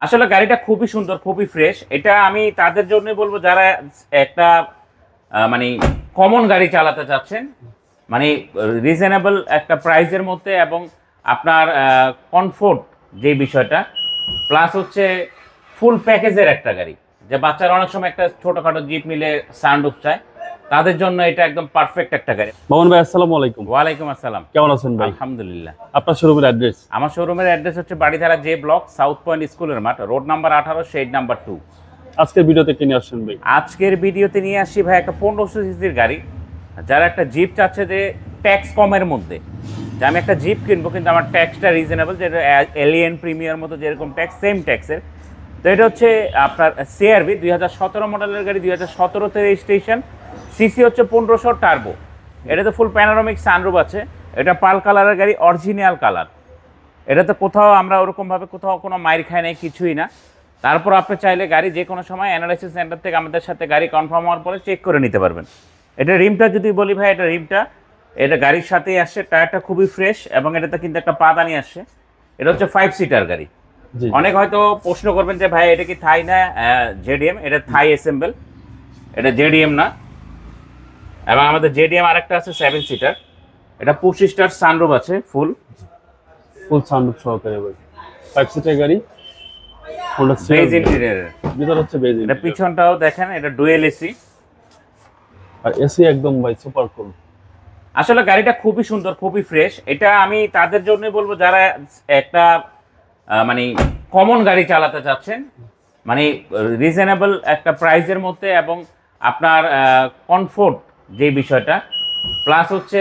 আসলে গাড়িটা খুবই সুন্দর, খুবই ফ্রেশ। এটা আমি তাদের জন্যই বলবো যারা একটা মানে কমন গাড়ি চালাতে চাচ্ছেন, মানে রিজনেবল একটা প্রাইসের মধ্যে, এবং আপনার কমফোর্ট যে বিষয়টা, প্লাস হচ্ছে ফুল প্যাকেজের একটা গাড়ি। যে বাচ্চারা অনেক সময় একটা ছোটখাটো জিপ নিলে সানরুফ চায়, তাদের জন্য এটা একদম পারফেক্ট একটা গাড়ি। মামুন ভাই, আসসালামু আলাইকুম। ওয়ালাইকুম আসসালাম। কেমন আছেন ভাই? আলহামদুলিল্লাহ। আপনার শোরুমের অ্যাড্রেস? আমার শোরুমের অ্যাড্রেস হচ্ছে Baridhara J block, south point স্কুলের মাঠ, রোড নাম্বার 18, শেড নাম্বার 2। আজকের ভিডিওতে কিনে আসছেন ভাই? আজকের ভিডিওতে নিয়ে আসছি ভাই একটা 1500 সিসির গাড়ি। যারা একটা জিপ চাচ্ছে যে ট্যাক্স কমের মধ্যে, যে আমি একটা জিপ কিনবো কিন্তু আমার ট্যাক্সটা রিজনেবল, যেটা এলিয়েন প্রিমিয়ার মতো যেরকম ট্যাক্স, সেম ট্যাক্সের। তো এটা হচ্ছে আপনার সিআরভি 2017 মডেলের গাড়ি, 2017তে রেজিস্ট্রেশন, সিসি হচ্ছে 1500 টার্বো। এটাতে ফুল প্যানোরামিক সানরুফ আছে। এটা পাল কালারের গাড়ি, অরিজিনাল কালার। এটাতে কোথাও আমরা ওরকমভাবে কোথাও কোনো মাইর খাই নাই, কিছুই না। তারপর আপনি চাইলে গাড়ি যে কোনো সময় অ্যানালাইসিস সেন্টার থেকে আমাদের সাথে গাড়ি কনফার্ম হওয়ার পরে চেক করে নিতে পারবেন। এটা রিমটা যদি বলি ভাই, এটা গাড়ির সাথেই আসছে। টায়ারটা খুবই ফ্রেশ, এবং এটাতে কিন্তু একটা পাদানি আসছে। এটা হচ্ছে 5 সিটার গাড়ি। অনেক হয়তো প্রশ্ন করবেন যে ভাই এটা কি থাই না জেডিএম? এটা থাই অ্যাসেম্বল, এটা জেডিএম না। এবং আমাদের জেডিএম আরেকটা আছে 7 সিটার। এটা 25 স্টার সানরুফ আছে, ফুল সানরুফ সহকারে ভাই। 5 সিটের গাড়ি, হোন্ডা বেজ ইন্টেরিয়রের। ভিতর হচ্ছে বেজ। এটা পিছনটাও দেখেন, এটা ডুয়েল এসি। আর এসি একদম ভাই সুপার কুল। আসলে গাড়িটা খুবই সুন্দর, খুবই ফ্রেশ। এটা আমি তাদের জন্যই বলবো যারা একটা মানে কমন গাড়ি চালাতে চাচ্ছেন, মানে রিজনেবল একটা প্রাইসের মধ্যে, এবং আপনার কমফোর্ট যে বিষয়টা, প্লাস হচ্ছে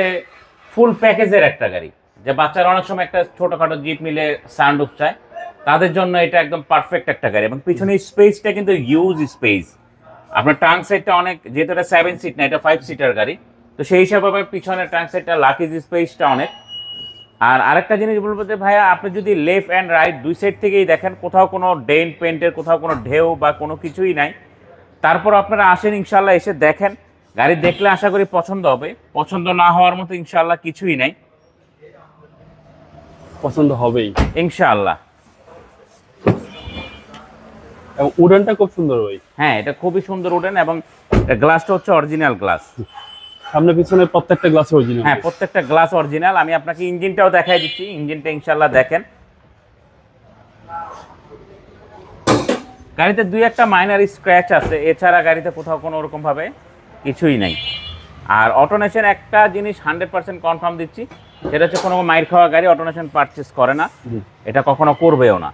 ফুল প্যাকেজের একটা গাড়ি। যে বাচ্চারা অনেক সময় একটা ছোটোখাটো জিপ নিলে সানরুফ চায়, তাদের জন্য এটা একদম পারফেক্ট একটা গাড়ি। এবং পিছনে স্পেসটা কিন্তু হিউজ স্পেস। আপনার ট্রাঙ্ক সাইডটা অনেক, যেহেতু এটা 7 সিট না, এটা 5 সিটার গাড়ি, তো সেই হিসাবে পিছনের ট্রাঙ্ক সাইডটা লাকিজ স্পেসটা অনেক। আর আরেকটা জিনিস বলবো যে ভাইয়া, আপনি যদি লেফট অ্যান্ড রাইট দুই সাইড থেকেই দেখেন, কোথাও কোনো ডেন্ট পেন্টের, কোথাও কোনো ঢেউ বা কোনো কিছুই নাই। তারপর আপনারা আসেন, ইনশাল্লাহ এসে দেখেন। গাড়ি দেখলে আশা করি পছন্দ হবে। পছন্দ না হওয়ার মতো ইনশাল্লাহ কিছুই নাই, পছন্দ হবেই ইনশাআল্লাহ। এবং উডানটা খুব সুন্দর ভাই। হ্যাঁ, এটা খুবই সুন্দর উডেন, এবং গ্লাসটা হচ্ছে অরিজিনাল গ্লাস। সামনে পিছনে প্রত্যেকটা গ্লাস অরিজিনাল। হ্যাঁ, প্রত্যেকটা গ্লাস অরিজিনাল। আমি আপনাকে ইঞ্জিনটাও দেখাই দিচ্ছি, ইঞ্জিনটা ইনশাল্লাহ দেখেন। গাড়িতে দুই একটা মাইনার স্ক্র্যাচ আছে, এছাড়া গাড়িতে কোথাও কোনো ওরকমভাবে কিছুই নাই। আর অটোনেশন একটা জিনিস 100% কনফার্ম দিচ্ছি, সেটা হচ্ছে কোনো মাইর খাওয়া গাড়ি অটোনেশন পারচেস করে না, এটা কখনো করবেও না।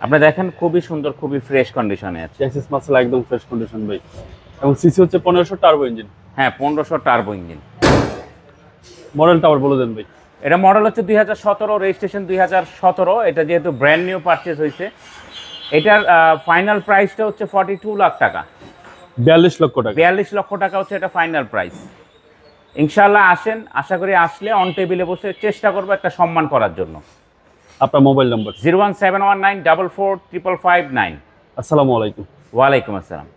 আপনি দেখেন, খুবই সুন্দর, খুবই ফ্রেশ কন্ডিশনে আছে। চ্যাসিস মাসলা একদম ফ্রেশ কন্ডিশন ভাই। এবং সিসি হচ্ছে 1500 টার্বো ইঞ্জিন। হ্যাঁ, 1500 টার্বো ইঞ্জিন। মডেলটা আবার বলে দেন ভাই। এটা মডেল হচ্ছে 2017, রেজিস্ট্রেশন 2017। এটা যেহেতু ব্র্যান্ড নিউ পারচেস হয়েছে, এটার ফাইনাল প্রাইসটা হচ্ছে 42 লাখ টাকা। 42 লক্ষ টাকা। 42 লক্ষ টাকা হচ্ছে এটা ফাইনাল প্রাইস। ইনশাআল্লাহ আসেন, আশা করি আসলে অন টেবিলে বসে চেষ্টা করবো একটা সম্মান করার জন্য। আপনার মোবাইল নাম্বার? 01719445559। আসসালামু আলাইকুম। ওয়ালাইকুম আসসালাম।